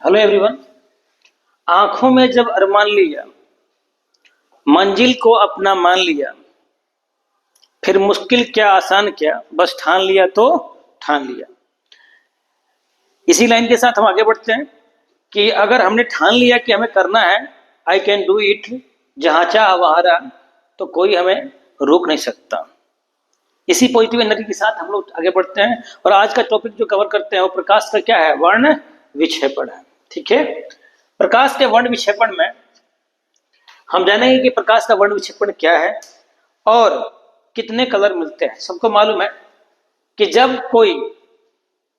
Hello everyone. आंखों में जब अरमान लिया, मंजिल को अपना मान लिया, फिर मुश्किल क्या आसान क्या, बस ठान लिया तो ठान लिया। इसी लाइन के साथ हम आगे बढ़ते हैं कि अगर हमने ठान लिया कि हमें करना है, आई कैन डू इट, जहां चाह वहां रहा, तो कोई हमें रोक नहीं सकता। इसी पॉजिटिव एनर्जी के साथ हम लोग आगे बढ़ते हैं और आज का टॉपिक जो कवर करते हैं वो प्रकाश का क्या है, वर्ण विक्षेपण है। ठीक है, प्रकाश के वर्ण विक्षेपण में हम जानेंगे कि प्रकाश का वर्ण विक्षेपण क्या है और कितने कलर मिलते हैं। सबको मालूम है कि जब कोई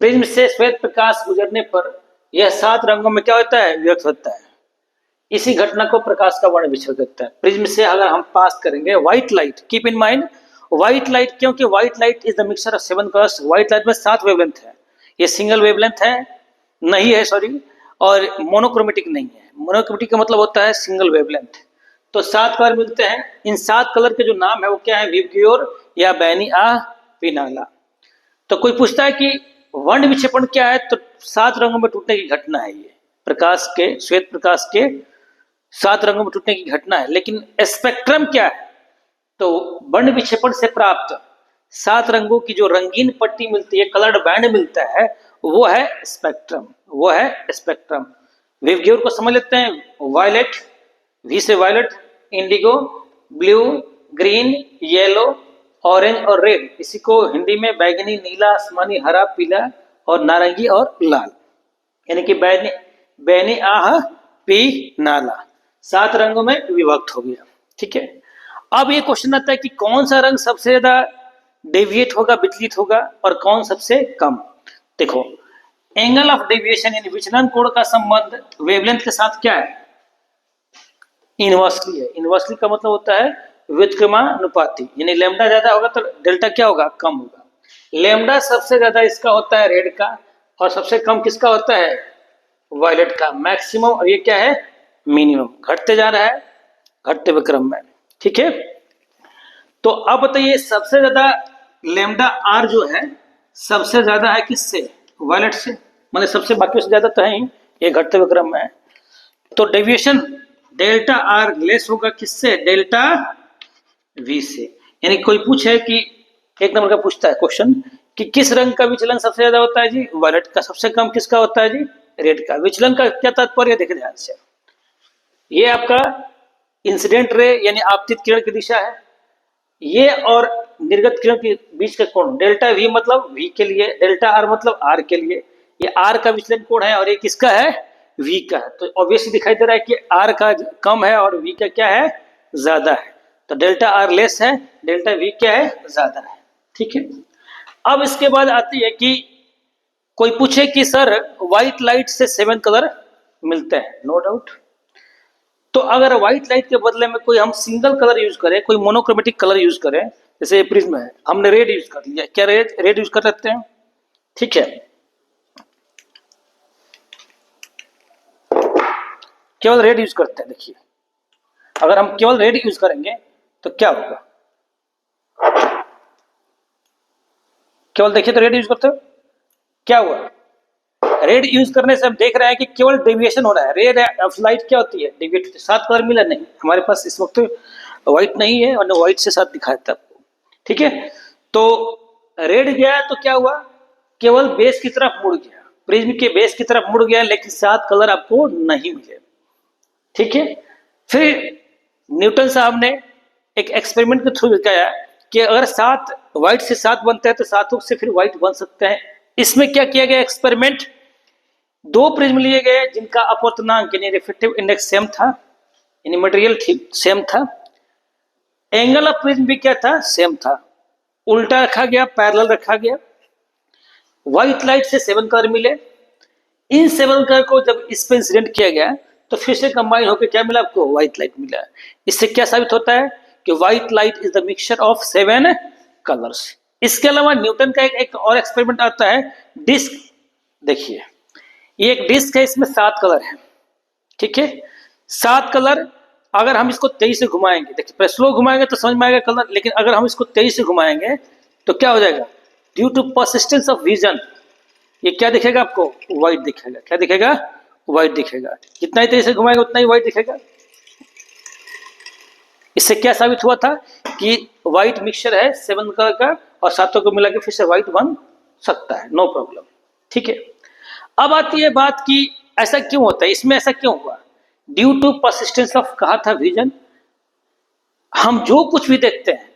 प्रिज्म से श्वेत प्रकाश गुजरने पर यह 7 रंगों में क्या होता है, व्यक्त होता है। इसी घटना को प्रकाश का वर्ण विक्षेपण कहते हैं। प्रिज्म से अगर हम पास करेंगे white light, keep in mind white light, क्योंकि white light is the mixture of 7 colours. White light में 7 वेवलेंथ है, ये सिंगल वेवलेंथ है नहीं है, सॉरी, और मोनोक्रोमेटिक नहीं है। मोनोक्रोमेटिक का मतलब होता है सिंगल वेवलेंथ। तो 7 कलर मिलते हैं। इन 7 कलर के जो नाम है वो क्या है, विबग्योर या बैनी आह पिनाला। तो कोई पूछता है कि वर्ण विक्षेपण क्या है, तो 7 रंगों में टूटने की घटना है। ये प्रकाश के, श्वेत प्रकाश के 7 रंगों में टूटने की घटना है। लेकिन स्पेक्ट्रम क्या है, तो वर्ण विक्षेपण से प्राप्त 7 रंगों की जो रंगीन पट्टी मिलती है, कलर्ड बैंड मिलता है, वो है स्पेक्ट्रम, वो है स्पेक्ट्रम। वेवग्योर को समझ लेते हैं। वायलेट, वी से violet, indigo, blue, green, yellow, orange और रेड। इसी को हिंदी में बैगनी, नीला, आसमानी, हरा, पीला और नारंगी और लाल, यानी कि बैनी बैनी आह पी नाला 7 रंगों में विभक्त हो गया। ठीक है, अब ये क्वेश्चन आता है कि कौन सा रंग सबसे ज्यादा डेविएट होगा, विचलित होगा, और कौन सबसे कम। देखो, एंगल ऑफ डेविएशन यानी विचलन कोण का संबंध वेवलेंथ के साथ क्या है, इनवर्सली है। इनवर्सली का मतलब होता है व्युत्क्रमानुपाती, यानी लैम्डा ज्यादा होगा तो डेल्टा क्या होगा, कम होगा। लैम्डा सबसे ज्यादा इसका होता है रेड का, और सबसे कम किसका होता है, वायलेट का। मैक्सिमम, और ये क्या है, मिनिमम। घटते जा रहा है, घटते हुए क्रम में। ठीक है, तो अब बताइए सबसे ज्यादा लैम्डा आर जो है सबसे ज्यादा है किससे, वायलेट से, मतलब सबसे, बाकी से ज्यादा तो है ही, ये घटते हुए क्रम में है। तो डेविएशन डेल्टा आर लेस होगा किससे, डेल्टा वी से। यानी कोई पूछे कि, एक नंबर का पूछता है क्वेश्चन कि किस रंग का विचलन सबसे ज्यादा होता है जी, वायलेट का। सबसे कम किसका होता है जी, रेड का। विचलन का क्या तात्पर्य, देखे ध्यान से। ये आपका इंसिडेंट रे यानी आपतित किरण की दिशा है, ये और निर्गत किरण के बीच का कोण डेल्टा वी, मतलब वी के लिए, डेल्टा आर मतलब आर के लिए। ये आर का विचलन कोण है और ये किसका है, वी का है। तो ऑब्वियसली दिखाई दे रहा है कि आर का कम है और वी का क्या है, ज्यादा है। तो डेल्टा आर लेस है, डेल्टा वी क्या है, ज्यादा है। ठीक है, अब इसके बाद आती है कि कोई पूछे कि सर व्हाइट लाइट से 7 कलर मिलते हैं, नो डाउट। तो अगर व्हाइट लाइट के बदले में कोई हम सिंगल कलर यूज करें, कोई मोनोक्रोमेटिक कलर यूज करें, जैसे प्रिज्म है, हमने रेड यूज कर लिया, क्या रेड यूज कर सकते हैं। ठीक है, केवल रेड यूज करते हैं। देखिए, अगर हम केवल रेड यूज करेंगे तो क्या होगा, केवल देखिए तो रेड यूज करते हो, क्या हुआ, रेड यूज करने से हम देख रहे हैं कि केवल डेविएशन हो रहा है। रेड ऑफ लाइट क्या होती है, डेविएट होती है। 7 कलर मिला नहीं, हमारे पास इस वक्त व्हाइट नहीं है, और व्हाइट से 7 दिखाया था आपको। ठीक है, तो रेड गया तो क्या हुआ, केवल बेस की तरफ मुड़ गया, प्रिज्म के बेस की तरफ मुड़ गया, लेकिन 7 कलर आपको नहीं मिले। ठीक है, फिर न्यूटन साहब ने एक एक्सपेरिमेंट के थ्रू दिखाया कि अगर 7 व्हाइट से 7 बनते हैं तो 7 से फिर व्हाइट बन सकते हैं। इसमें क्या किया गया एक्सपेरिमेंट, 2 प्रिज्म लिए गए जिनका अपवर्तनांक यानी रिफ्रेक्टिव इंडेक्स सेम था, यानी मटेरियल ठीक सेम था, एंगल ऑफ प्रिज्म भी क्या था, सेम था। उल्टा रखा गया, पैरेलल रखा गया। व्हाइट लाइट से 7 कलर मिले। इन 7 कलर को जब इस पे इंसिडेंट किया गया तो फिर से कंबाइन होकर क्या मिला आपको, व्हाइट लाइट मिला। इससे क्या साबित होता है कि white light is the mixture of 7 colours. इसके अलावा न्यूटन का एक और एक्सपेरिमेंट आता है, डिस्क। देखिए, ये एक डिस्क है, इसमें 7 कलर है। ठीक है, 7 कलर, अगर हम इसको 23 से घुमाएंगे, देखिए स्लो घुमाएंगे तो समझ में आएगा कलर, लेकिन अगर हम इसको 23 से घुमाएंगे तो क्या हो जाएगा, due to persistence of vision, ये क्या दिखेगा आपको, व्हाइट दिखेगा। क्या दिखेगा, व्हाइट दिखेगा, जितना ही तेजी से घुमाएगा उतना ही व्हाइट दिखेगा। इससे क्या साबित हुआ था कि व्हाइट मिक्सचर है 7 कलर का और सातों को मिला के फिर से व्हाइट बन सकता है, नो प्रॉब्लम। ठीक है, अब आती है बात कि ऐसा क्यों होता है, इसमें ऐसा क्यों हुआ? ड्यू टू परसिस्टेंस ऑफ, कहा था, विजन। हम जो कुछ भी देखते हैं